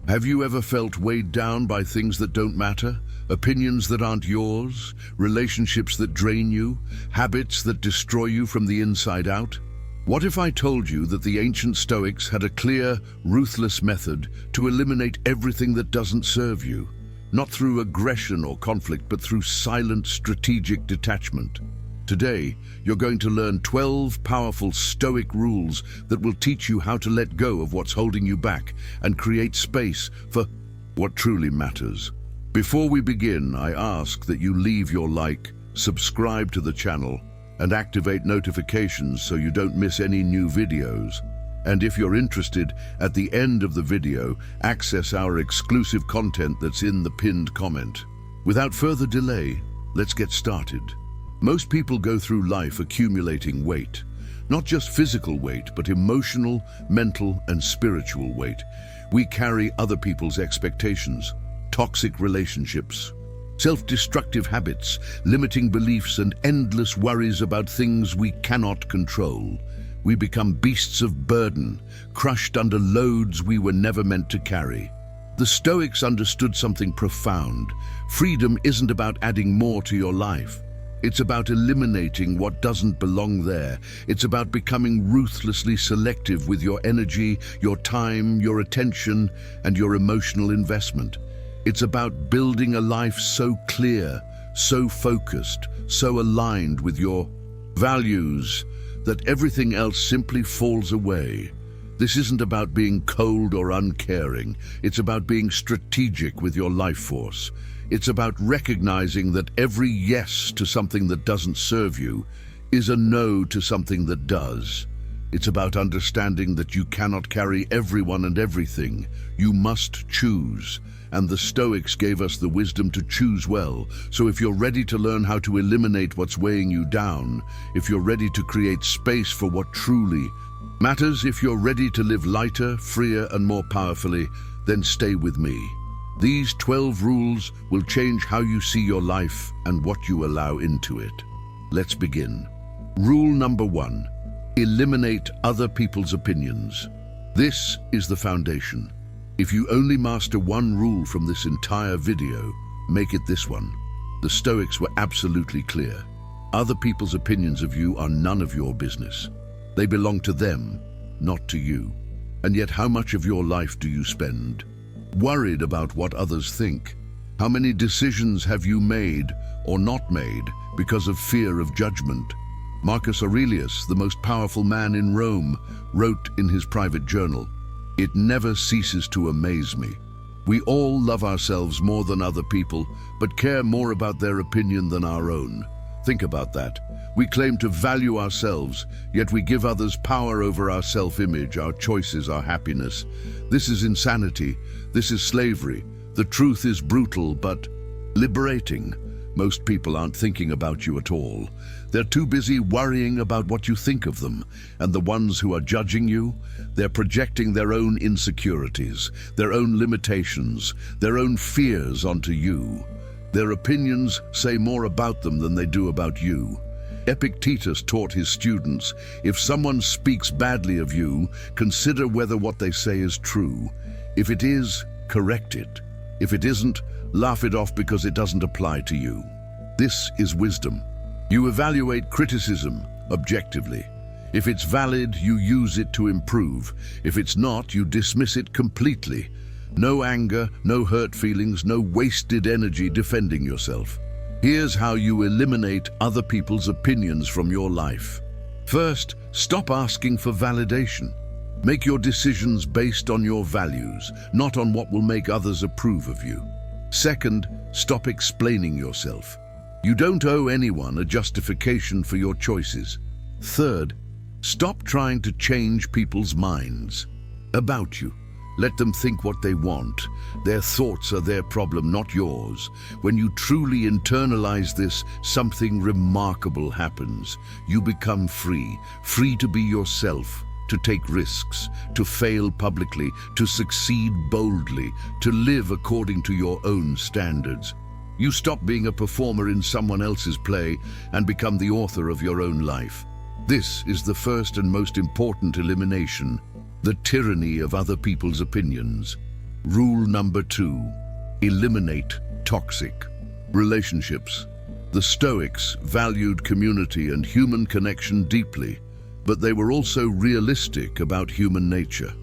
Have you ever felt weighed down by things that don't matter? Opinions that aren't yours? Relationships that drain you? Habits that destroy you from the inside out? What if I told you that the ancient Stoics had a clear, ruthless method to eliminate everything that doesn't serve you? Not through aggression or conflict, but through silent, strategic detachment. Today, you're going to learn 12 powerful Stoic rules that will teach you how to let go of what's holding you back and create space for what truly matters. Before we begin, I ask that you leave your like, subscribe to the channel, and activate notifications so you don't miss any new videos. And if you're interested, at the end of the video, access our exclusive content that's in the pinned comment. Without further delay, let's get started. Most people go through life accumulating weight. Not just physical weight, but emotional, mental, and spiritual weight. We carry other people's expectations, toxic relationships, self-destructive habits, limiting beliefs, and endless worries about things we cannot control. We become beasts of burden, crushed under loads we were never meant to carry. The Stoics understood something profound. Freedom isn't about adding more to your life. It's about eliminating what doesn't belong there. It's about becoming ruthlessly selective with your energy, your time, your attention, and your emotional investment. It's about building a life so clear, so focused, so aligned with your values that everything else simply falls away. This isn't about being cold or uncaring. It's about being strategic with your life force. It's about recognizing that every yes to something that doesn't serve you is a no to something that does. It's about understanding that you cannot carry everyone and everything. You must choose. And the Stoics gave us the wisdom to choose well. So if you're ready to learn how to eliminate what's weighing you down, if you're ready to create space for what truly matters, if you're ready to live lighter, freer, and more powerfully, then stay with me. These 12 rules will change how you see your life and what you allow into it. Let's begin. Rule number 1. Eliminate other people's opinions. This is the foundation. If you only master one rule from this entire video, make it this one. The Stoics were absolutely clear. Other people's opinions of you are none of your business. They belong to them, not to you. And yet, how much of your life do you spend worried about what others think? How many decisions have you made or not made because of fear of judgment? Marcus Aurelius, the most powerful man in Rome, wrote in his private journal, "It never ceases to amaze me. We all love ourselves more than other people, but care more about their opinion than our own." Think about that. We claim to value ourselves, yet we give others power over our self-image, our choices, our happiness. This is insanity. This is slavery. The truth is brutal, but liberating. Most people aren't thinking about you at all. They're too busy worrying about what you think of them. And the ones who are judging you, they're projecting their own insecurities, their own limitations, their own fears onto you. Their opinions say more about them than they do about you. Epictetus taught his students, if someone speaks badly of you, consider whether what they say is true. If it is, correct it. If it isn't, laugh it off because it doesn't apply to you. This is wisdom. You evaluate criticism objectively. If it's valid, you use it to improve. If it's not, you dismiss it completely. No anger, no hurt feelings, no wasted energy defending yourself. Here's how you eliminate other people's opinions from your life. First, stop asking for validation. Make your decisions based on your values, not on what will make others approve of you. Second, stop explaining yourself. You don't owe anyone a justification for your choices. Third, stop trying to change people's minds about you. Let them think what they want. Their thoughts are their problem, not yours. When you truly internalize this, something remarkable happens. You become free, free to be yourself, to take risks, to fail publicly, to succeed boldly, to live according to your own standards. You stop being a performer in someone else's play and become the author of your own life. This is the first and most important elimination, the tyranny of other people's opinions. Rule number 2, eliminate toxic relationships. The Stoics valued community and human connection deeply, but they were also realistic about human nature.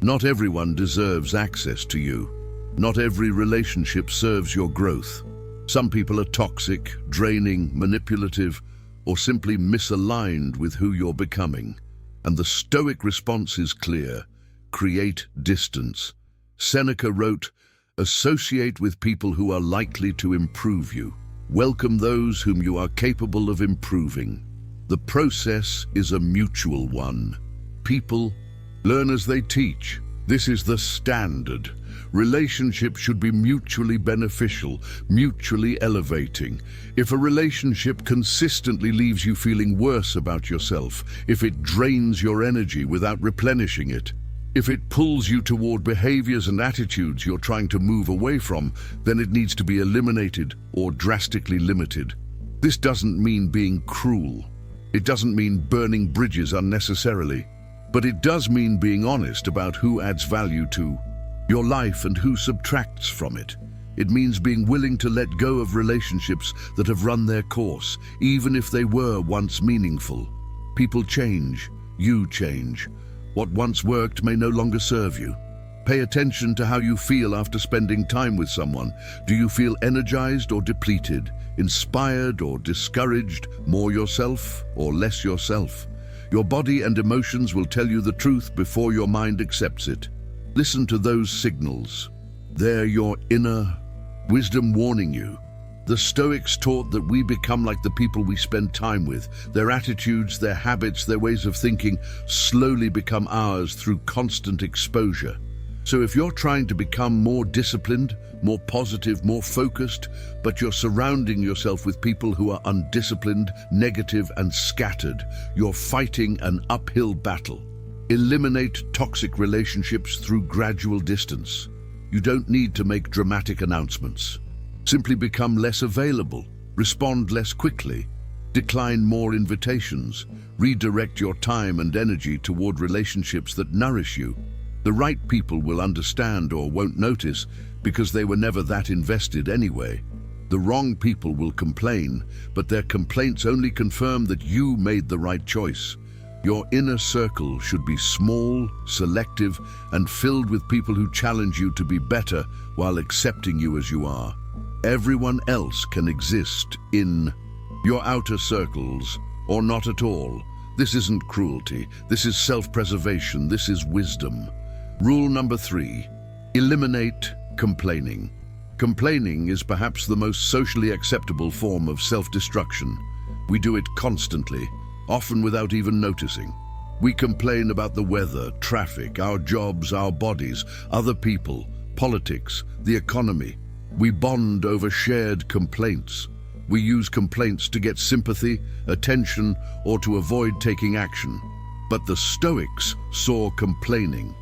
Not everyone deserves access to you. Not every relationship serves your growth. Some people are toxic, draining, manipulative, or simply misaligned with who you're becoming. And the Stoic response is clear: create distance. Seneca wrote, "Associate with people who are likely to improve you. Welcome those whom you are capable of improving." The process is a mutual one. People learn as they teach. This is the standard. Relationships should be mutually beneficial, mutually elevating. If a relationship consistently leaves you feeling worse about yourself, if it drains your energy without replenishing it, if it pulls you toward behaviors and attitudes you're trying to move away from, then it needs to be eliminated or drastically limited. This doesn't mean being cruel. It doesn't mean burning bridges unnecessarily. But it does mean being honest about who adds value to your life and who subtracts from it. It means being willing to let go of relationships that have run their course, even if they were once meaningful. People change. You change. What once worked may no longer serve you. Pay attention to how you feel after spending time with someone. Do you feel energized or depleted, inspired or discouraged, more yourself or less yourself? Your body and emotions will tell you the truth before your mind accepts it. Listen to those signals. They're your inner wisdom warning you. The Stoics taught that we become like the people we spend time with. Their attitudes, their habits, their ways of thinking slowly become ours through constant exposure. So if you're trying to become more disciplined, more positive, more focused, but you're surrounding yourself with people who are undisciplined, negative, and scattered, you're fighting an uphill battle. Eliminate toxic relationships through gradual distance. You don't need to make dramatic announcements. Simply become less available, respond less quickly, decline more invitations, redirect your time and energy toward relationships that nourish you. The right people will understand or won't notice because they were never that invested anyway. The wrong people will complain, but their complaints only confirm that you made the right choice. Your inner circle should be small, selective, and filled with people who challenge you to be better while accepting you as you are. Everyone else can exist in your outer circles or not at all. This isn't cruelty. This is self-preservation. This is wisdom. Rule number 3, eliminate complaining. Complaining is perhaps the most socially acceptable form of self-destruction. We do it constantly, often without even noticing. We complain about the weather, traffic, our jobs, our bodies, other people, politics, the economy. We bond over shared complaints. We use complaints to get sympathy, attention, or to avoid taking action. But the Stoics saw complaining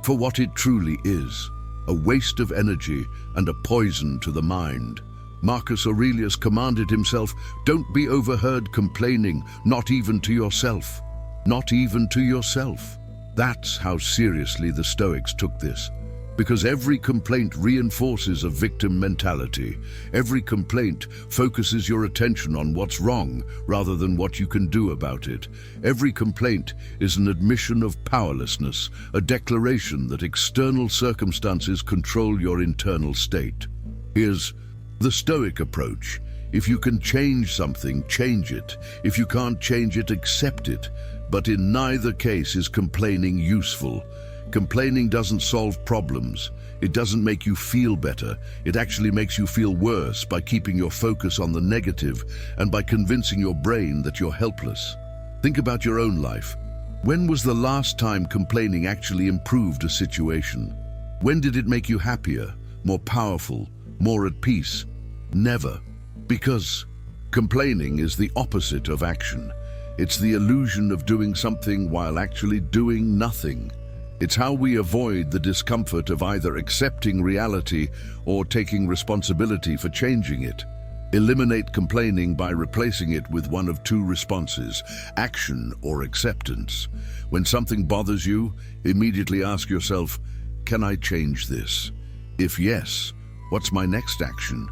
for what it truly is, a waste of energy and a poison to the mind. Marcus Aurelius commanded himself, "Don't be overheard complaining, not even to yourself." Not even to yourself. That's how seriously the Stoics took this. Because every complaint reinforces a victim mentality. Every complaint focuses your attention on what's wrong rather than what you can do about it. Every complaint is an admission of powerlessness, a declaration that external circumstances control your internal state. Here's the Stoic approach. If you can change something, change it. If you can't change it, accept it. But in neither case is complaining useful. Complaining doesn't solve problems. It doesn't make you feel better. It actually makes you feel worse by keeping your focus on the negative and by convincing your brain that you're helpless. Think about your own life. When was the last time complaining actually improved a situation? When did it make you happier, more powerful, more at peace? Never. Because complaining is the opposite of action. It's the illusion of doing something while actually doing nothing. It's how we avoid the discomfort of either accepting reality or taking responsibility for changing it. Eliminate complaining by replacing it with one of two responses: action or acceptance. When something bothers you, immediately ask yourself, can I change this? If yes, what's my next action?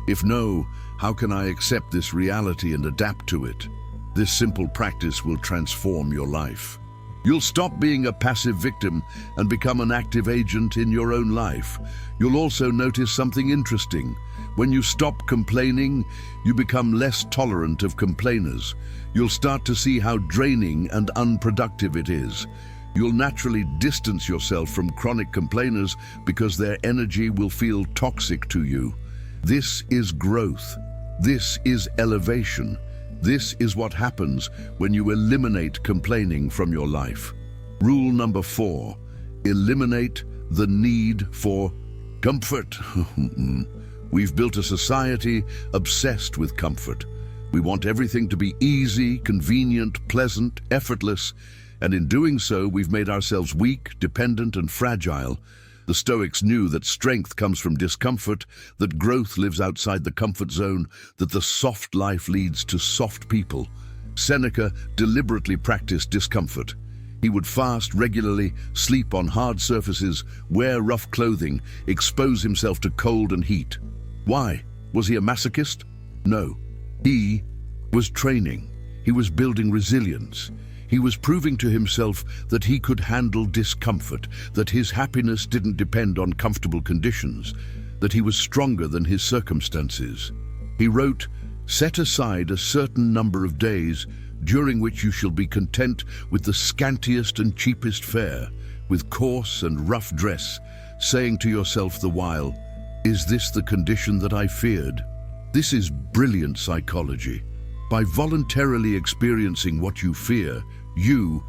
If no, how can I accept this reality and adapt to it? This simple practice will transform your life. You'll stop being a passive victim and become an active agent in your own life. You'll also notice something interesting. When you stop complaining, you become less tolerant of complainers. You'll start to see how draining and unproductive it is. You'll naturally distance yourself from chronic complainers because their energy will feel toxic to you. This is growth. This is elevation. This is what happens when you eliminate complaining from your life. Rule number 4, eliminate the need for comfort. We've built a society obsessed with comfort. We want everything to be easy, convenient, pleasant, effortless, and in doing so, we've made ourselves weak, dependent, and fragile. The Stoics knew that strength comes from discomfort, that growth lives outside the comfort zone, that the soft life leads to soft people. Seneca deliberately practiced discomfort. He would fast regularly, sleep on hard surfaces, wear rough clothing, expose himself to cold and heat. Why? Was he a masochist? No. He was training. He was building resilience. He was proving to himself that he could handle discomfort, that his happiness didn't depend on comfortable conditions, that he was stronger than his circumstances. He wrote, "Set aside a certain number of days during which you shall be content with the scantiest and cheapest fare, with coarse and rough dress, saying to yourself the while, 'Is this the condition that I feared?'" This is brilliant psychology. By voluntarily experiencing what you fear, you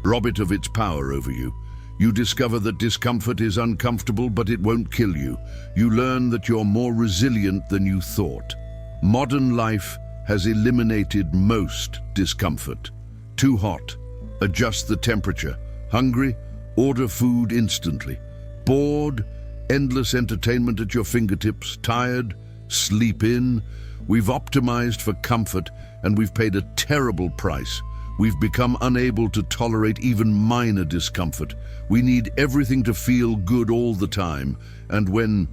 rob it of its power over you. You discover that discomfort is uncomfortable, but it won't kill you. You learn that you're more resilient than you thought. Modern life has eliminated most discomfort. Too hot, adjust the temperature. Hungry, order food instantly. Bored, endless entertainment at your fingertips. Tired, sleep in. We've optimized for comfort and we've paid a terrible price. We've become unable to tolerate even minor discomfort. We need everything to feel good all the time, and when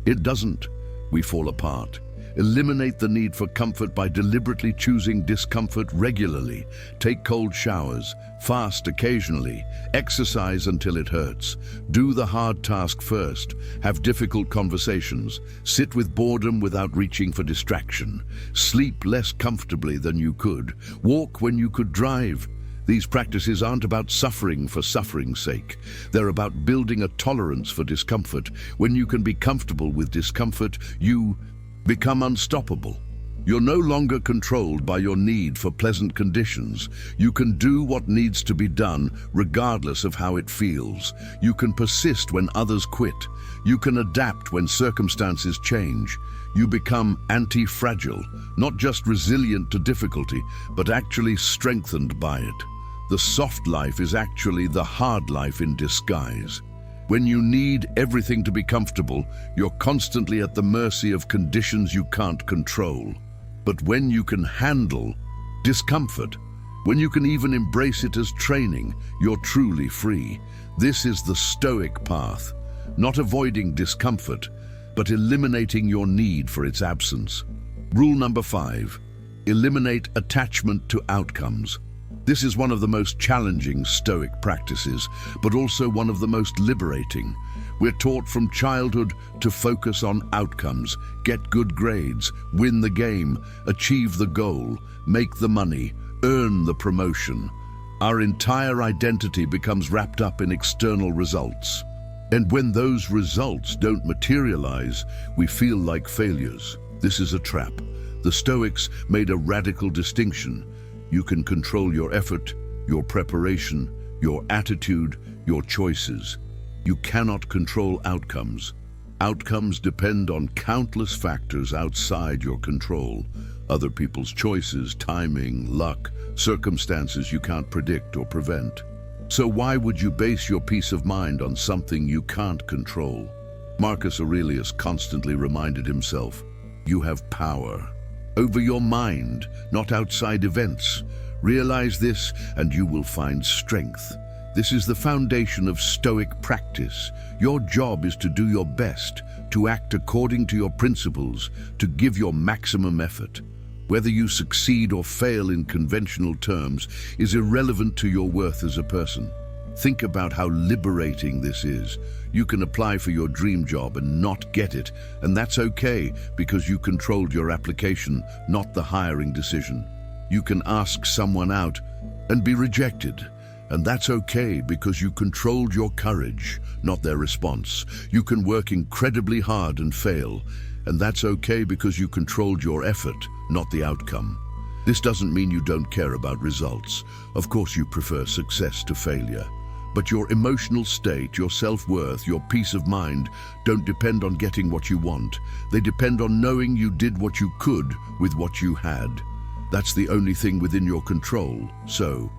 it doesn't, we fall apart. Eliminate the need for comfort by deliberately choosing discomfort regularly. Take cold showers, fast occasionally, exercise until it hurts. Do the hard task first. Have difficult conversations. Sit with boredom without reaching for distraction. Sleep less comfortably than you could. Walk when you could drive. These practices aren't about suffering for suffering's sake. They're about building a tolerance for discomfort. When you can be comfortable with discomfort, you become unstoppable. You're no longer controlled by your need for pleasant conditions. You can do what needs to be done regardless of how it feels. You can persist when others quit. You can adapt when circumstances change. You become anti-fragile, not just resilient to difficulty, but actually strengthened by it. The soft life is actually the hard life in disguise. When you need everything to be comfortable, you're constantly at the mercy of conditions you can't control. But when you can handle discomfort, when you can even embrace it as training, you're truly free. This is the Stoic path, not avoiding discomfort, but eliminating your need for its absence. Rule number 5, eliminate attachment to outcomes. This is one of the most challenging Stoic practices, but also one of the most liberating. We're taught from childhood to focus on outcomes, get good grades, win the game, achieve the goal, make the money, earn the promotion. Our entire identity becomes wrapped up in external results. And when those results don't materialize, we feel like failures. This is a trap. The Stoics made a radical distinction. You can control your effort, your preparation, your attitude, your choices. You cannot control outcomes. Outcomes depend on countless factors outside your control. Other people's choices, timing, luck, circumstances you can't predict or prevent. So why would you base your peace of mind on something you can't control? Marcus Aurelius constantly reminded himself, you have power over your mind, not outside events. Realize this and you will find strength. This is the foundation of Stoic practice. Your job is to do your best, to act according to your principles, to give your maximum effort. Whether you succeed or fail in conventional terms is irrelevant to your worth as a person. Think about how liberating this is. You can apply for your dream job and not get it, and that's okay because you controlled your application, not the hiring decision. You can ask someone out and be rejected, and that's okay because you controlled your courage, not their response. You can work incredibly hard and fail, and that's okay because you controlled your effort, not the outcome. This doesn't mean you don't care about results. Of course you prefer success to failure. But your emotional state, your self-worth, your peace of mind don't depend on getting what you want. They depend on knowing you did what you could with what you had. That's the only thing within your control. So,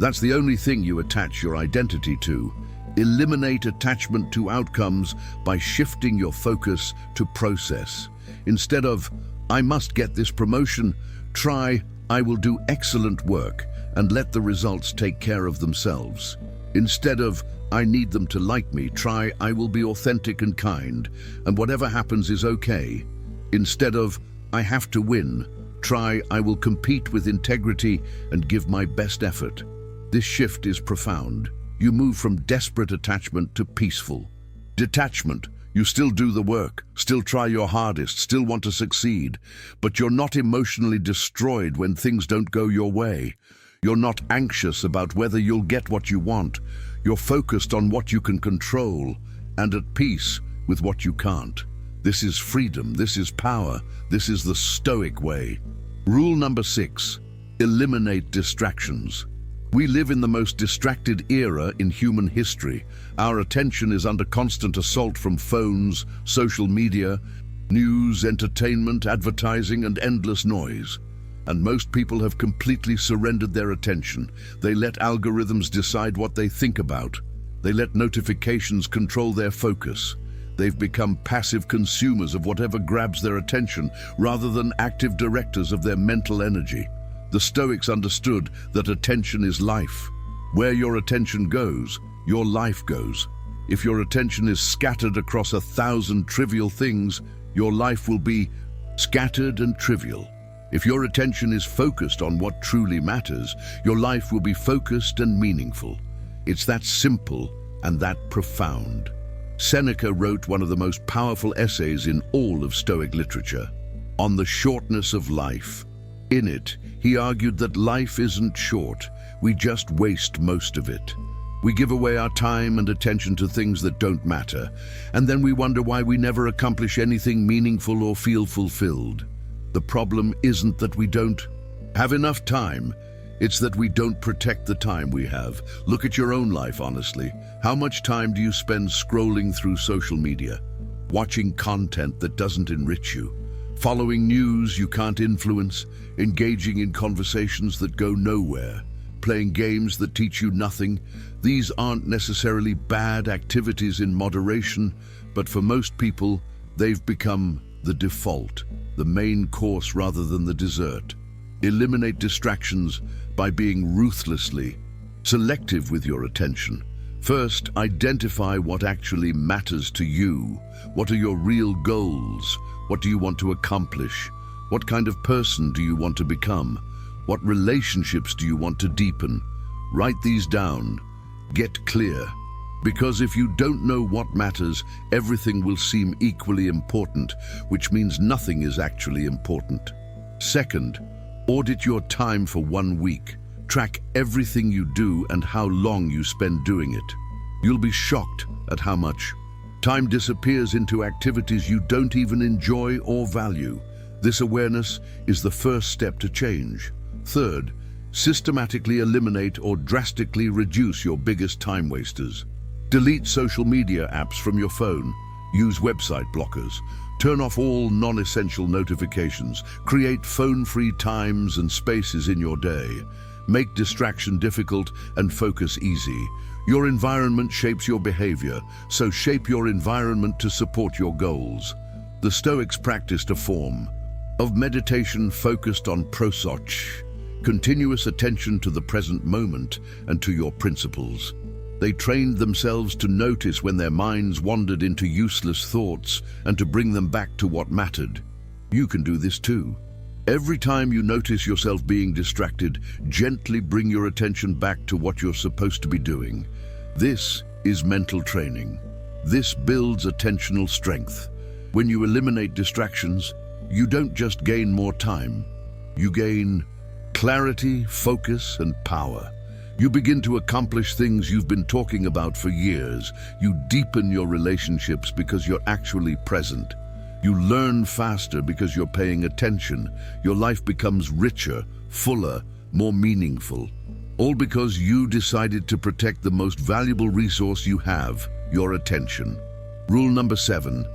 that's the only thing you attach your identity to. Eliminate attachment to outcomes by shifting your focus to process. Instead of, I must get this promotion, try, I will do excellent work and let the results take care of themselves. Instead of, I need them to like me, try, I will be authentic and kind, and whatever happens is okay. Instead of, I have to win, try, I will compete with integrity and give my best effort. This shift is profound. You move from desperate attachment to peaceful detachment. You still do the work, still try your hardest, still want to succeed, but you're not emotionally destroyed when things don't go your way. You're not anxious about whether you'll get what you want. You're focused on what you can control and at peace with what you can't. This is freedom, this is power, this is the Stoic way. Rule number 6, eliminate distractions. We live in the most distracted era in human history. Our attention is under constant assault from phones, social media, news, entertainment, advertising, and endless noise. And most people have completely surrendered their attention. They let algorithms decide what they think about. They let notifications control their focus. They've become passive consumers of whatever grabs their attention rather than active directors of their mental energy. The Stoics understood that attention is life. Where your attention goes, your life goes. If your attention is scattered across 1,000 trivial things, your life will be scattered and trivial. If your attention is focused on what truly matters, your life will be focused and meaningful. It's that simple and that profound. Seneca wrote one of the most powerful essays in all of Stoic literature, On the Shortness of Life. In it, he argued that life isn't short, we just waste most of it. We give away our time and attention to things that don't matter, and then we wonder why we never accomplish anything meaningful or feel fulfilled. The problem isn't that we don't have enough time, it's that we don't protect the time we have. Look at your own life, honestly. How much time do you spend scrolling through social media, watching content that doesn't enrich you, following news you can't influence, engaging in conversations that go nowhere, playing games that teach you nothing? These aren't necessarily bad activities in moderation, but for most people, they've become the default, the main course rather than the dessert. Eliminate distractions by being ruthlessly selective with your attention. First, identify what actually matters to you. What are your real goals? What do you want to accomplish? What kind of person do you want to become? What relationships do you want to deepen? Write these down. Get clear. Because if you don't know what matters, everything will seem equally important, which means nothing is actually important. Second, audit your time for 1 week. Track everything you do and how long you spend doing it. You'll be shocked at how much time disappears into activities you don't even enjoy or value. This awareness is the first step to change. Third, systematically eliminate or drastically reduce your biggest time wasters. Delete social media apps from your phone. Use website blockers. Turn off all non-essential notifications. Create phone-free times and spaces in your day. Make distraction difficult and focus easy. Your environment shapes your behavior, so shape your environment to support your goals. The Stoics practiced a form of meditation focused on prosoch, continuous attention to the present moment and to your principles. They trained themselves to notice when their minds wandered into useless thoughts and to bring them back to what mattered. You can do this too. Every time you notice yourself being distracted, gently bring your attention back to what you're supposed to be doing. This is mental training. This builds attentional strength. When you eliminate distractions, you don't just gain more time. You gain clarity, focus, and power. You begin to accomplish things you've been talking about for years. You deepen your relationships because you're actually present. You learn faster because you're paying attention. Your life becomes richer, fuller, more meaningful. All because you decided to protect the most valuable resource you have, your attention. Rule number 7,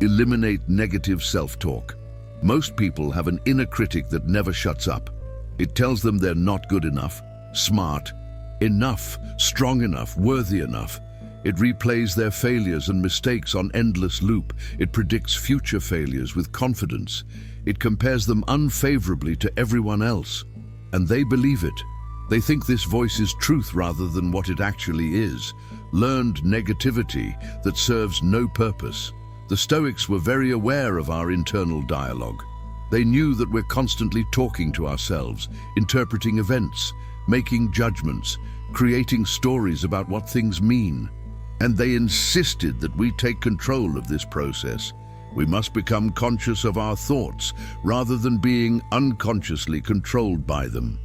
eliminate negative self-talk. Most people have an inner critic that never shuts up. It tells them they're not good enough, smart, enough, strong enough, worthy enough. It replays their failures and mistakes on endless loop. It predicts future failures with confidence. It compares them unfavorably to everyone else. And they believe it. They think this voice is truth rather than what it actually is. Learned negativity that serves no purpose. The Stoics were very aware of our internal dialogue. They knew that we're constantly talking to ourselves, interpreting events, making judgments, creating stories about what things mean. And they insisted that we take control of this process. We must become conscious of our thoughts rather than being unconsciously controlled by them.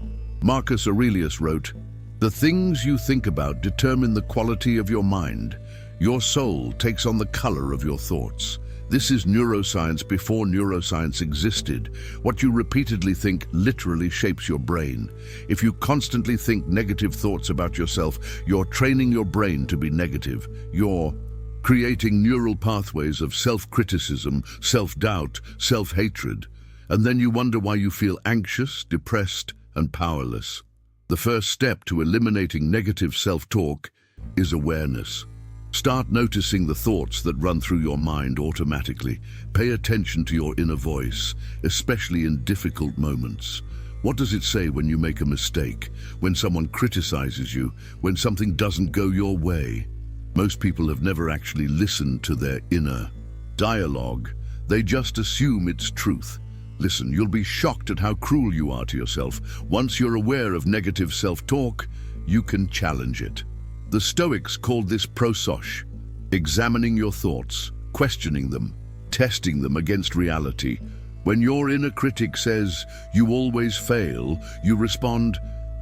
Marcus Aurelius wrote, "The things you think about determine the quality of your mind. Your soul takes on the color of your thoughts." This is neuroscience before neuroscience existed. What you repeatedly think literally shapes your brain. If you constantly think negative thoughts about yourself, you're training your brain to be negative. You're creating neural pathways of self-criticism, self-doubt, self-hatred. And then you wonder why you feel anxious, depressed, and powerless. The first step to eliminating negative self-talk is awareness. Start noticing the thoughts that run through your mind automatically. Pay attention to your inner voice, especially in difficult moments. What does it say when you make a mistake, when someone criticizes you, when something doesn't go your way? Most people have never actually listened to their inner dialogue. They just assume it's truth. Listen, you'll be shocked at how cruel you are to yourself. Once you're aware of negative self-talk, you can challenge it. The Stoics called this prososh, examining your thoughts, questioning them, testing them against reality. When your inner critic says, "You always fail," you respond,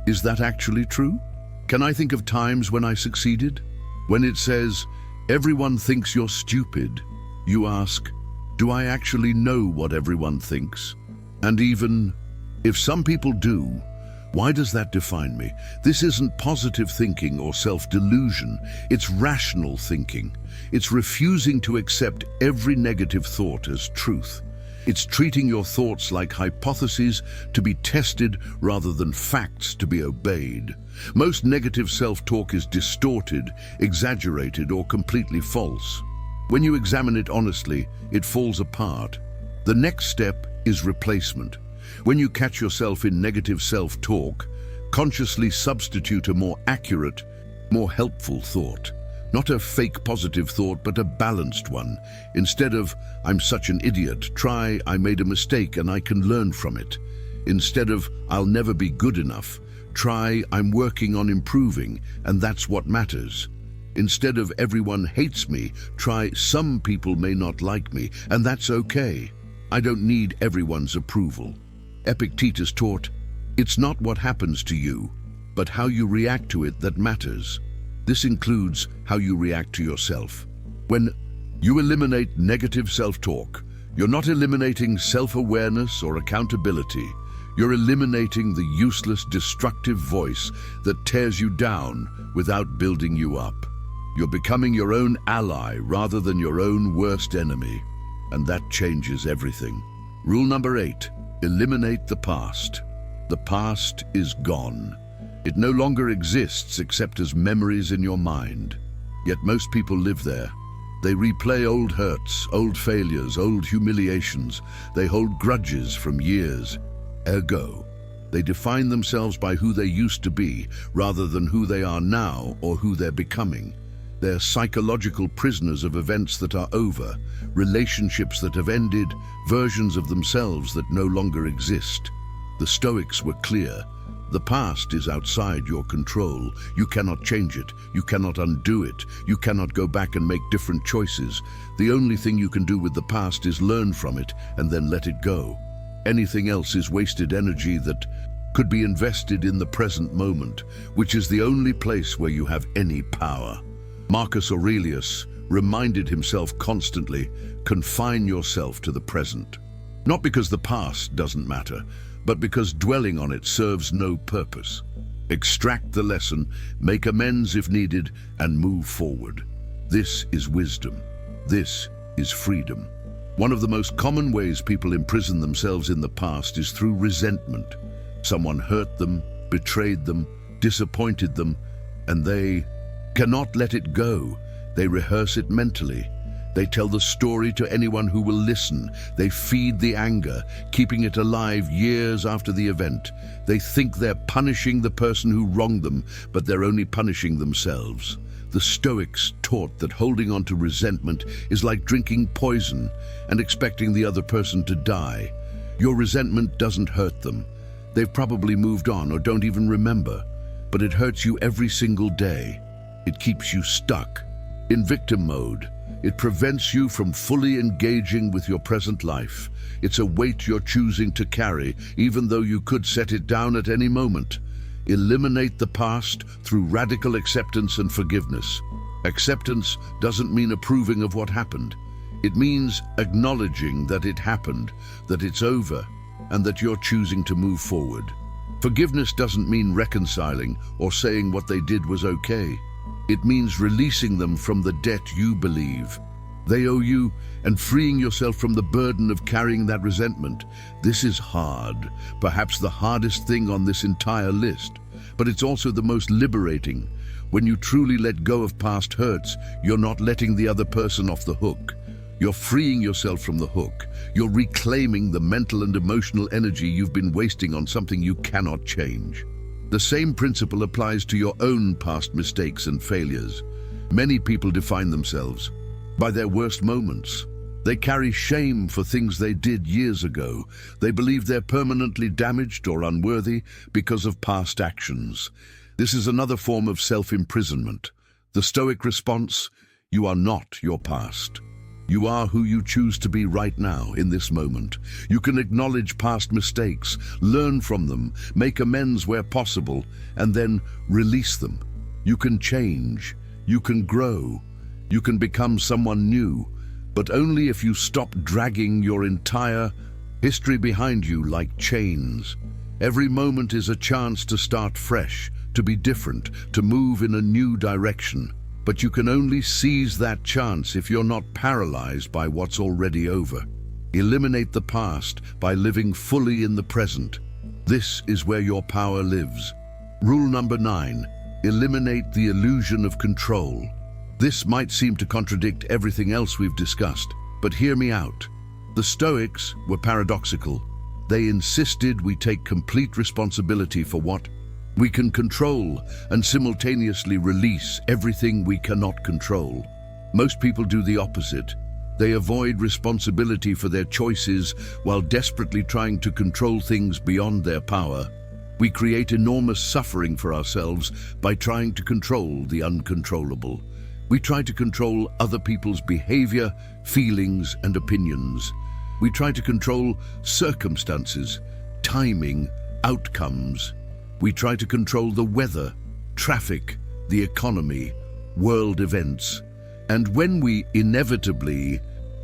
"Is that actually true? Can I think of times when I succeeded?" When it says, "Everyone thinks you're stupid," you ask, "Do I actually know what everyone thinks? And even if some people do, why does that define me?" This isn't positive thinking or self-delusion. It's rational thinking. It's refusing to accept every negative thought as truth. It's treating your thoughts like hypotheses to be tested rather than facts to be obeyed. Most negative self-talk is distorted, exaggerated, or completely false. When you examine it honestly, it falls apart. The next step is replacement. When you catch yourself in negative self-talk, consciously substitute a more accurate, more helpful thought. Not a fake positive thought, but a balanced one. Instead of, "I'm such an idiot," try, "I made a mistake and I can learn from it." Instead of, "I'll never be good enough," try, "I'm working on improving, and that's what matters." Instead of, "Everyone hates me," try, "Some people may not like me, and that's okay. I don't need everyone's approval." Epictetus taught, "It's not what happens to you, but how you react to it that matters." This includes how you react to yourself. When you eliminate negative self-talk, you're not eliminating self-awareness or accountability. You're eliminating the useless, destructive voice that tears you down without building you up. You're becoming your own ally rather than your own worst enemy. And that changes everything. Rule number 8, eliminate the past. The past is gone. It no longer exists except as memories in your mind. Yet most people live there. They replay old hurts, old failures, old humiliations. They hold grudges from years. Ergo, They define themselves by who they used to be, rather than who they are now or who they're becoming. They're psychological prisoners of events that are over, relationships that have ended, versions of themselves that no longer exist. The Stoics were clear. The past is outside your control. You cannot change it. You cannot undo it. You cannot go back and make different choices. The only thing you can do with the past is learn from it and then let it go. Anything else is wasted energy that could be invested in the present moment, which is the only place where you have any power. Marcus Aurelius reminded himself constantly, confine yourself to the present. Not because the past doesn't matter, but because dwelling on it serves no purpose. Extract the lesson, make amends if needed, and move forward. This is wisdom. This is freedom. One of the most common ways people imprison themselves in the past is through resentment. Someone hurt them, betrayed them, disappointed them, and they cannot let it go. They rehearse it mentally. They tell the story to anyone who will listen. They feed the anger, keeping it alive years after the event. They think they're punishing the person who wronged them, but they're only punishing themselves. The Stoics taught that holding on to resentment is like drinking poison and expecting the other person to die. Your resentment doesn't hurt them. They've probably moved on or don't even remember, but it hurts you every single day. It keeps you stuck in victim mode. It prevents you from fully engaging with your present life. It's a weight you're choosing to carry, even though you could set it down at any moment. Eliminate the past through radical acceptance and forgiveness. Acceptance doesn't mean approving of what happened. It means acknowledging that it happened, that it's over, and that you're choosing to move forward. Forgiveness doesn't mean reconciling or saying what they did was okay. It means releasing them from the debt you believe they owe you and freeing yourself from the burden of carrying that resentment. This is hard, perhaps the hardest thing on this entire list, but it's also the most liberating. When you truly let go of past hurts, you're not letting the other person off the hook. You're freeing yourself from the hook. You're reclaiming the mental and emotional energy you've been wasting on something you cannot change. The same principle applies to your own past mistakes and failures. Many people define themselves by their worst moments. They carry shame for things they did years ago. They believe they're permanently damaged or unworthy because of past actions. This is another form of self-imprisonment. The Stoic response: you are not your past. You are who you choose to be right now, in this moment. You can acknowledge past mistakes, learn from them, make amends where possible, and then release them. You can change, you can grow, you can become someone new, but only if you stop dragging your entire history behind you like chains. Every moment is a chance to start fresh, to be different, to move in a new direction. But you can only seize that chance if you're not paralyzed by what's already over. Eliminate the past by living fully in the present. This is where your power lives. Rule number 9, eliminate the illusion of control. This might seem to contradict everything else we've discussed, but hear me out. The Stoics were paradoxical. They insisted we take complete responsibility for what we can control and simultaneously release everything we cannot control. Most people do the opposite. They avoid responsibility for their choices while desperately trying to control things beyond their power. We create enormous suffering for ourselves by trying to control the uncontrollable. We try to control other people's behavior, feelings, and opinions. We try to control circumstances, timing, outcomes. We try to control the weather, traffic, the economy, world events. And when we inevitably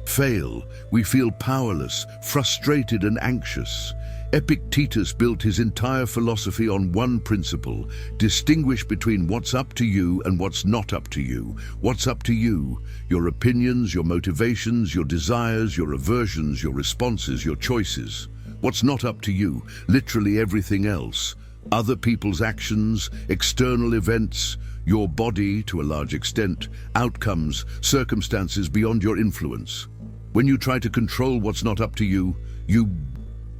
fail, we feel powerless, frustrated, and anxious. Epictetus built his entire philosophy on one principle: distinguish between what's up to you and what's not up to you. What's up to you? Your opinions, your motivations, your desires, your aversions, your responses, your choices. What's not up to you? Literally everything else. Other people's actions, external events, your body to a large extent, outcomes, circumstances beyond your influence. When you try to control what's not up to you, you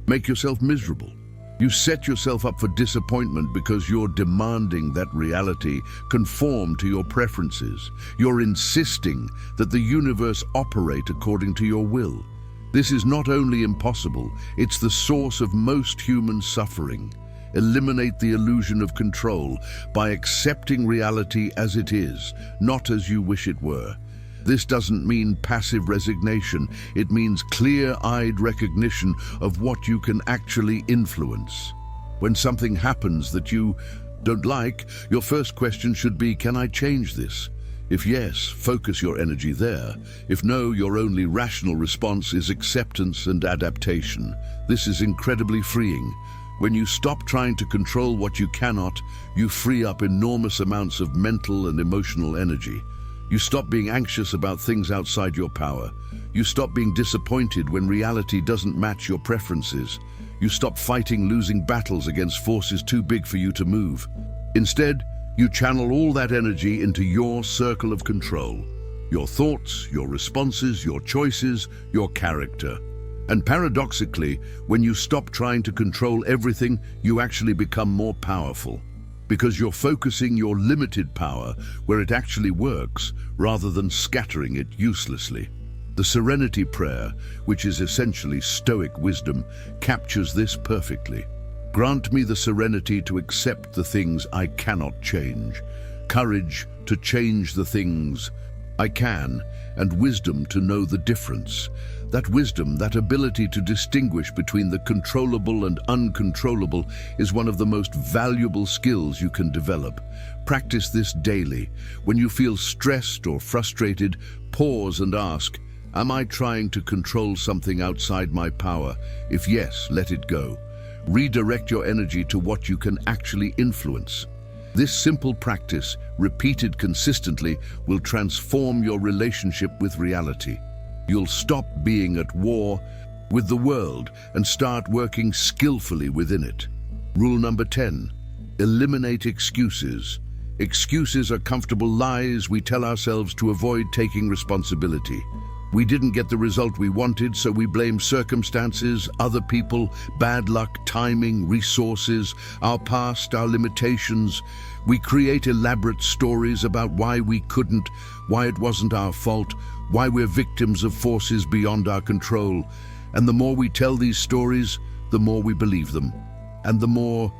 make yourself miserable. You set yourself up for disappointment because you're demanding that reality conform to your preferences. You're insisting that the universe operate according to your will. This is not only impossible, it's the source of most human suffering. Eliminate the illusion of control by accepting reality as it is, not as you wish it were. This doesn't mean passive resignation. It means clear-eyed recognition of what you can actually influence. When something happens that you don't like, your first question should be, can I change this? If yes, focus your energy there. If no, your only rational response is acceptance and adaptation. This is incredibly freeing. When you stop trying to control what you cannot, you free up enormous amounts of mental and emotional energy. You stop being anxious about things outside your power. You stop being disappointed when reality doesn't match your preferences. You stop fighting losing battles against forces too big for you to move. Instead, you channel all that energy into your circle of control. Your thoughts, your responses, your choices, your character. And paradoxically, when you stop trying to control everything, you actually become more powerful. Because you're focusing your limited power where it actually works, rather than scattering it uselessly. The Serenity Prayer, which is essentially Stoic wisdom, captures this perfectly. Grant me the serenity to accept the things I cannot change, courage to change the things I can, and wisdom to know the difference. That wisdom, that ability to distinguish between the controllable and uncontrollable, is one of the most valuable skills you can develop. Practice this daily. When you feel stressed or frustrated, pause and ask, am I trying to control something outside my power? If yes, let it go. Redirect your energy to what you can actually influence. This simple practice, repeated consistently, will transform your relationship with reality. You'll stop being at war with the world and start working skillfully within it. Rule number 10, eliminate excuses. Excuses are comfortable lies we tell ourselves to avoid taking responsibility. We didn't get the result we wanted, so we blame circumstances, other people, bad luck, timing, resources, our past, our limitations. We create elaborate stories about why we couldn't, why it wasn't our fault, why we're victims of forces beyond our control. And the more we tell these stories, the more we believe them. And the more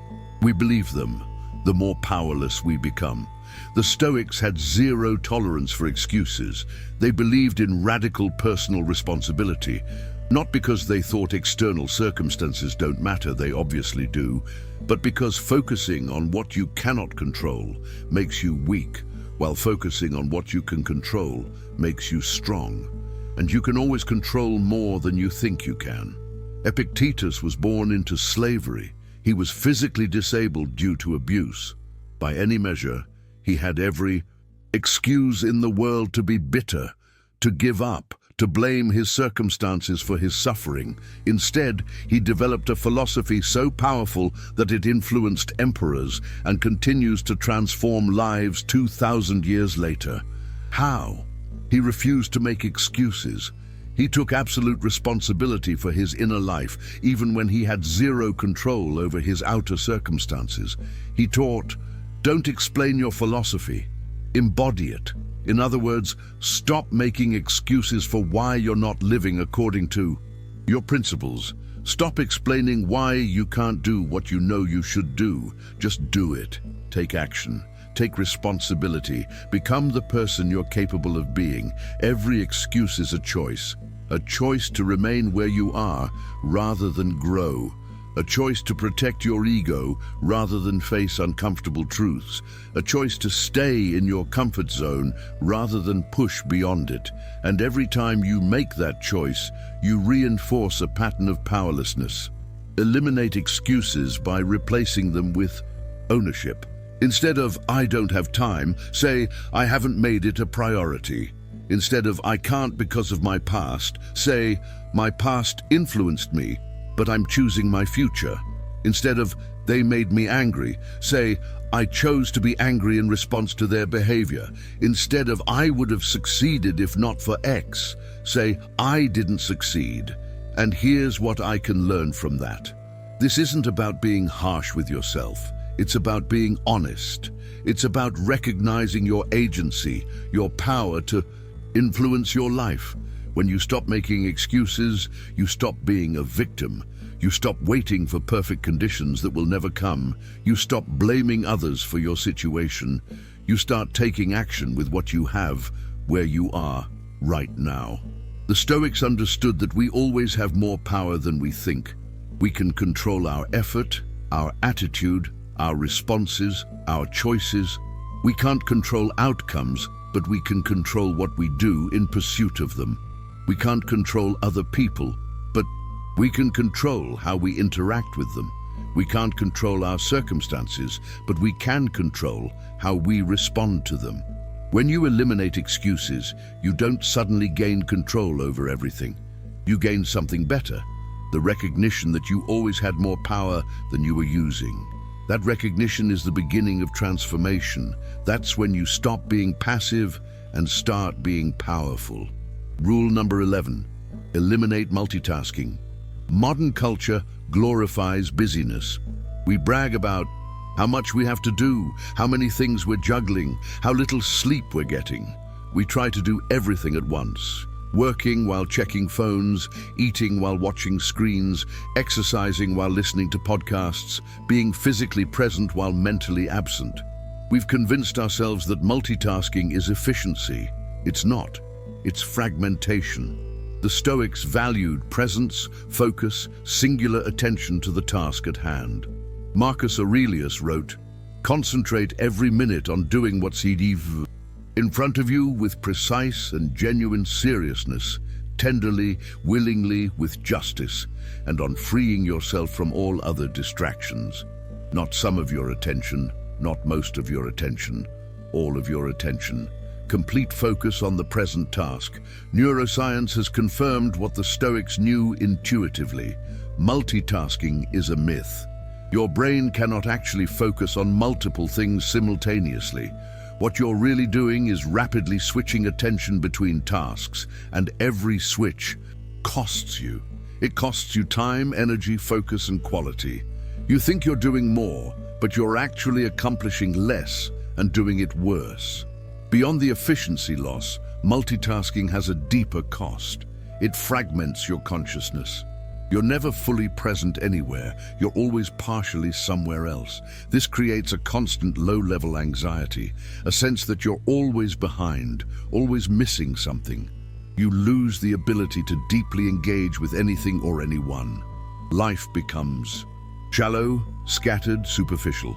we believe them, the more powerless we become. The Stoics had zero tolerance for excuses. They believed in radical personal responsibility, not because they thought external circumstances don't matter, they obviously do, but because focusing on what you cannot control makes you weak, while focusing on what you can control makes you strong. And you can always control more than you think you can. Epictetus was born into slavery. He was physically disabled due to abuse. By any measure, he had every excuse in the world to be bitter, to give up, to blame his circumstances for his suffering. Instead, he developed a philosophy so powerful that it influenced emperors and continues to transform lives 2,000 years later. How? He refused to make excuses. He took absolute responsibility for his inner life, even when he had zero control over his outer circumstances. He taught, don't explain your philosophy, embody it. In other words, stop making excuses for why you're not living according to your principles. Stop explaining why you can't do what you know you should do. Just do it. Take action. Take responsibility. Become the person you're capable of being. Every excuse is a choice to remain where you are rather than grow. A choice to protect your ego rather than face uncomfortable truths. A choice to stay in your comfort zone rather than push beyond it. And every time you make that choice, you reinforce a pattern of powerlessness. Eliminate excuses by replacing them with ownership. Instead of, I don't have time, say, I haven't made it a priority. Instead of, I can't because of my past, say, my past influenced me, but I'm choosing my future. Instead of, they made me angry, say, I chose to be angry in response to their behavior. Instead of, I would have succeeded if not for X, say, I didn't succeed, and here's what I can learn from that. This isn't about being harsh with yourself. It's about being honest. It's about recognizing your agency, your power to influence your life. When you stop making excuses, you stop being a victim. You stop waiting for perfect conditions that will never come. You stop blaming others for your situation. You start taking action with what you have, where you are, right now. The Stoics understood that we always have more power than we think. We can control our effort, our attitude, our responses, our choices. We can't control outcomes, but we can control what we do in pursuit of them. We can't control other people, but we can control how we interact with them. We can't control our circumstances, but we can control how we respond to them. When you eliminate excuses, you don't suddenly gain control over everything. You gain something better, the recognition that you always had more power than you were using. That recognition is the beginning of transformation. That's when you stop being passive and start being powerful. Rule number 11, eliminate multitasking. Modern culture glorifies busyness. We brag about how much we have to do, how many things we're juggling, how little sleep we're getting. We try to do everything at once. Working while checking phones, eating while watching screens, exercising while listening to podcasts, being physically present while mentally absent. We've convinced ourselves that multitasking is efficiency. It's not. It's fragmentation. The Stoics valued presence, focus, singular attention to the task at hand. Marcus Aurelius wrote, "Concentrate every minute on doing what's in front of you with precise and genuine seriousness, tenderly, willingly, with justice, and on freeing yourself from all other distractions. Not some of your attention, not most of your attention, all of your attention. Complete focus on the present task." Neuroscience has confirmed what the Stoics knew intuitively. Multitasking is a myth. Your brain cannot actually focus on multiple things simultaneously. What you're really doing is rapidly switching attention between tasks, and every switch costs you. It costs you time, energy, focus, and quality. You think you're doing more, but you're actually accomplishing less and doing it worse. Beyond the efficiency loss, multitasking has a deeper cost. It fragments your consciousness. You're never fully present anywhere. You're always partially somewhere else. This creates a constant low-level anxiety, a sense that you're always behind, always missing something. You lose the ability to deeply engage with anything or anyone. Life becomes shallow, scattered, superficial.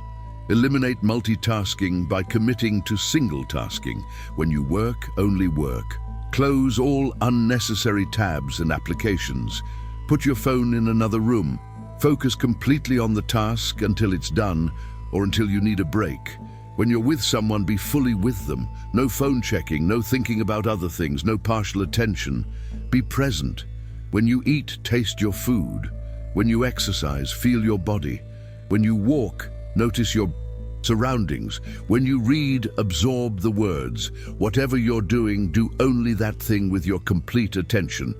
Eliminate multitasking by committing to single tasking. When you work, only work. Close all unnecessary tabs and applications. Put your phone in another room. Focus completely on the task until it's done or until you need a break. When you're with someone, be fully with them. No phone checking, no thinking about other things, no partial attention. Be present. When you eat, taste your food. When you exercise, feel your body. When you walk, notice your surroundings. When you read, absorb the words. Whatever you're doing, do only that thing with your complete attention.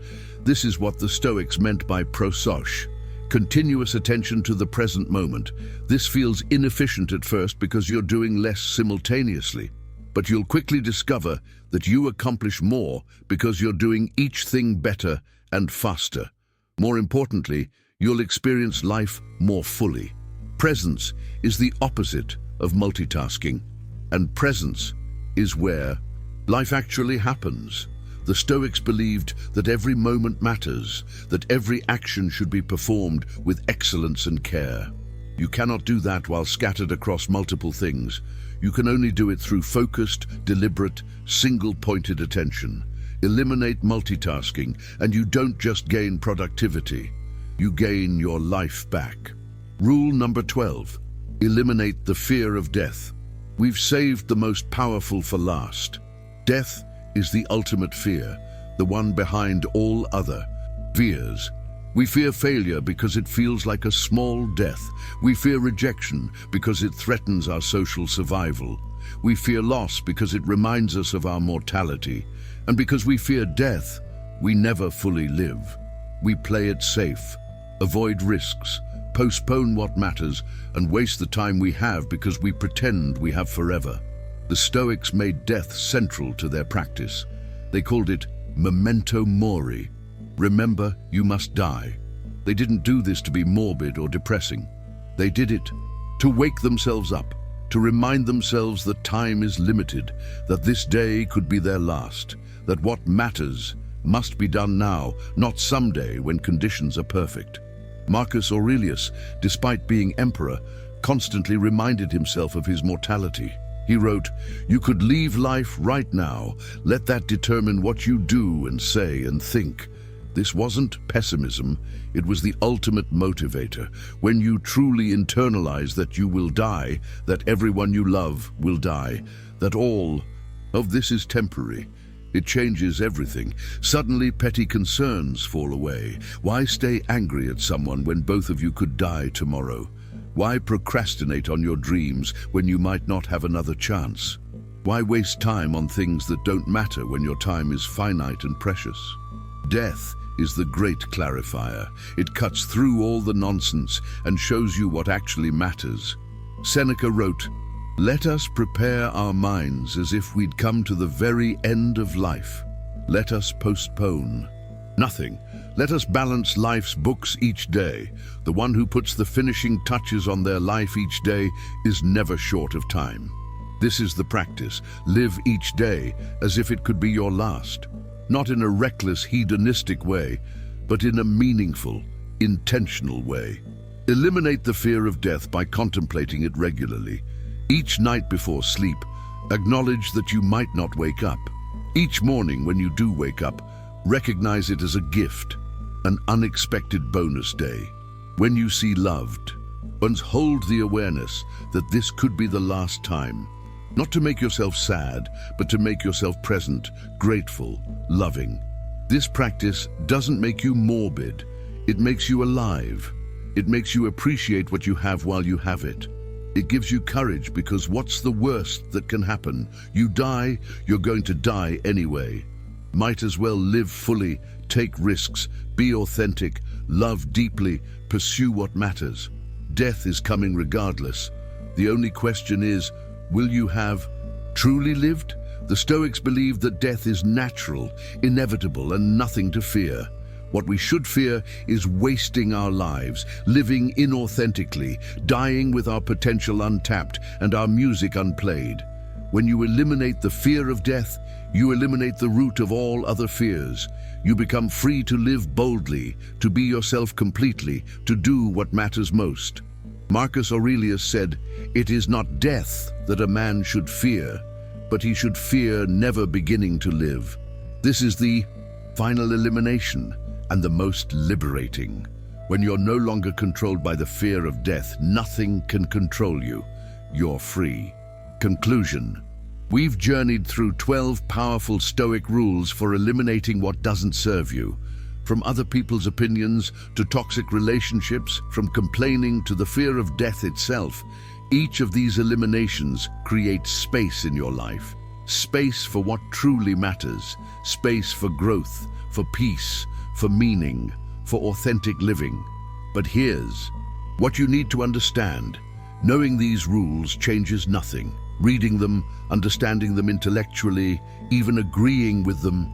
This is what the Stoics meant by prosos, continuous attention to the present moment. This feels inefficient at first because you're doing less simultaneously, but you'll quickly discover that you accomplish more because you're doing each thing better and faster. More importantly, you'll experience life more fully. Presence is the opposite of multitasking, and presence is where life actually happens. The Stoics believed that every moment matters, that every action should be performed with excellence and care. You cannot do that while scattered across multiple things. You can only do it through focused, deliberate, single-pointed attention. Eliminate multitasking, and you don't just gain productivity. You gain your life back. Rule number 12. Eliminate the fear of death. We've saved the most powerful for last. Death is the ultimate fear, the one behind all other fears. We fear failure because it feels like a small death. We fear rejection because it threatens our social survival. We fear loss because it reminds us of our mortality. And because we fear death, we never fully live. We play it safe, avoid risks, postpone what matters, and waste the time we have because we pretend we have forever. The Stoics made death central to their practice. They called it memento mori. Remember, you must die. They didn't do this to be morbid or depressing. They did it to wake themselves up, to remind themselves that time is limited, that this day could be their last, that what matters must be done now, not someday when conditions are perfect. Marcus Aurelius, despite being emperor, constantly reminded himself of his mortality. He wrote, "You could leave life right now. Let that determine what you do and say and think." This wasn't pessimism, it was the ultimate motivator. When you truly internalize that you will die, that everyone you love will die, that all of this is temporary, it changes everything. Suddenly petty concerns fall away. Why stay angry at someone when both of you could die tomorrow? Why procrastinate on your dreams when you might not have another chance? Why waste time on things that don't matter when your time is finite and precious? Death is the great clarifier. It cuts through all the nonsense and shows you what actually matters. Seneca wrote, "Let us prepare our minds as if we'd come to the very end of life. Let us postpone nothing. Let us balance life's books each day. The one who puts the finishing touches on their life each day is never short of time." This is the practice. Live each day as if it could be your last. Not in a reckless, hedonistic way, but in a meaningful, intentional way. Eliminate the fear of death by contemplating it regularly. Each night before sleep, acknowledge that you might not wake up. Each morning when you do wake up, recognize it as a gift, an unexpected bonus day. When you see loved ones, hold the awareness that this could be the last time. Not to make yourself sad, but to make yourself present, grateful, loving. This practice doesn't make you morbid. It makes you alive. It makes you appreciate what you have while you have it. It gives you courage because what's the worst that can happen? You die, you're going to die anyway. Might as well live fully, take risks, be authentic, love deeply, pursue what matters. Death is coming regardless. The only question is, will you have truly lived? The Stoics believed that death is natural, inevitable, and nothing to fear. What we should fear is wasting our lives, living inauthentically, dying with our potential untapped and our music unplayed. When you eliminate the fear of death, you eliminate the root of all other fears. You become free to live boldly, to be yourself completely, to do what matters most. Marcus Aurelius said, "It is not death that a man should fear, but he should fear never beginning to live." This is the final elimination and the most liberating. When you're no longer controlled by the fear of death, nothing can control you. You're free. Conclusion. We've journeyed through 12 powerful Stoic rules for eliminating what doesn't serve you. From other people's opinions to toxic relationships, from complaining to the fear of death itself, each of these eliminations creates space in your life. Space for what truly matters. Space for growth, for peace, for meaning, for authentic living. But here's what you need to understand. Knowing these rules changes nothing. Reading them, understanding them intellectually, even agreeing with them,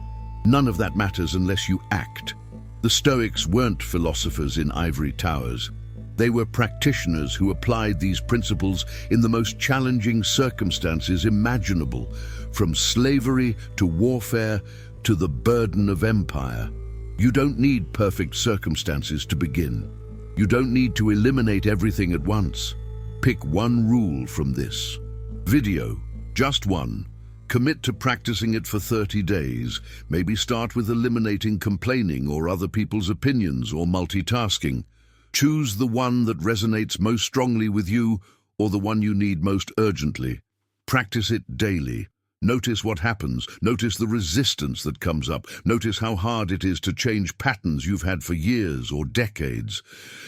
none of that matters unless you act. The Stoics weren't philosophers in ivory towers. They were practitioners who applied these principles in the most challenging circumstances imaginable, from slavery to warfare to the burden of empire. You don't need perfect circumstances to begin. You don't need to eliminate everything at once. Pick one rule from this video, just one. Commit to practicing it for 30 days. Maybe start with eliminating complaining or other people's opinions or multitasking. Choose the one that resonates most strongly with you or the one you need most urgently. Practice it daily. Notice what happens. Notice the resistance that comes up. Notice how hard it is to change patterns you've had for years or decades.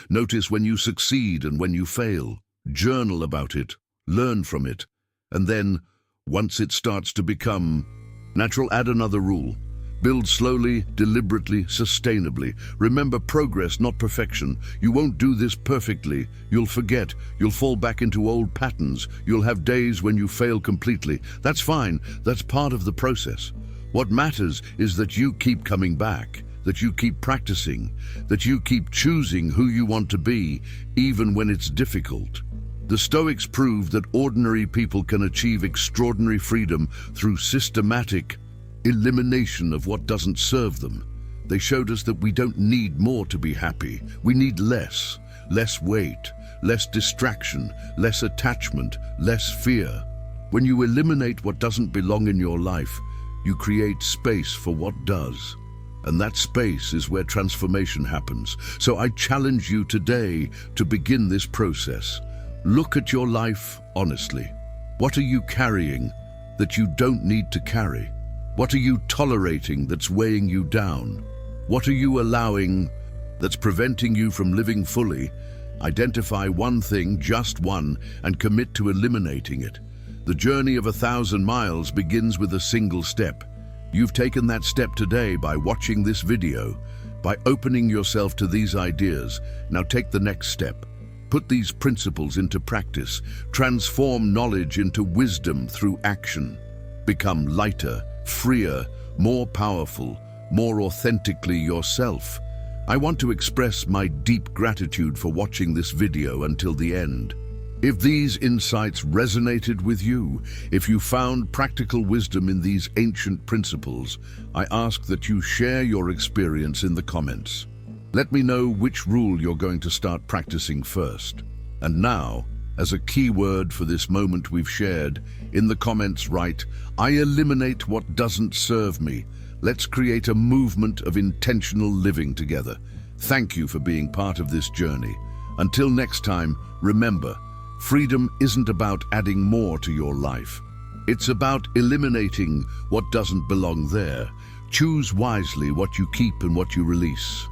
Notice when you succeed and when you fail. Journal about it. Learn from it. And then, once it starts to become natural, add another rule. Build slowly, deliberately, sustainably. Remember progress, not perfection. You won't do this perfectly. You'll forget. You'll fall back into old patterns. You'll have days when you fail completely. That's fine. That's part of the process. What matters is that you keep coming back, that you keep practicing, that you keep choosing who you want to be, even when it's difficult. The Stoics proved that ordinary people can achieve extraordinary freedom through systematic elimination of what doesn't serve them. They showed us that we don't need more to be happy. We need less. Less weight, less distraction, less attachment, less fear. When you eliminate what doesn't belong in your life, you create space for what does. And that space is where transformation happens. So I challenge you today to begin this process. Look at your life honestly. What are you carrying that you don't need to carry? What are you tolerating that's weighing you down? What are you allowing that's preventing you from living fully? Identify one thing, just one, and commit to eliminating it. The journey of 1,000 miles begins with a single step. You've taken that step today by watching this video, by opening yourself to these ideas. Now take the next step. Put these principles into practice. Transform knowledge into wisdom through action. Become lighter, freer, more powerful, more authentically yourself. I want to express my deep gratitude for watching this video until the end. If these insights resonated with you, if you found practical wisdom in these ancient principles, I ask that you share your experience in the comments. Let me know which rule you're going to start practicing first. And now, as a key word for this moment we've shared, in the comments write, "I eliminate what doesn't serve me. Let's create a movement of intentional living together." Thank you for being part of this journey. Until next time, remember, freedom isn't about adding more to your life. It's about eliminating what doesn't belong there. Choose wisely what you keep and what you release.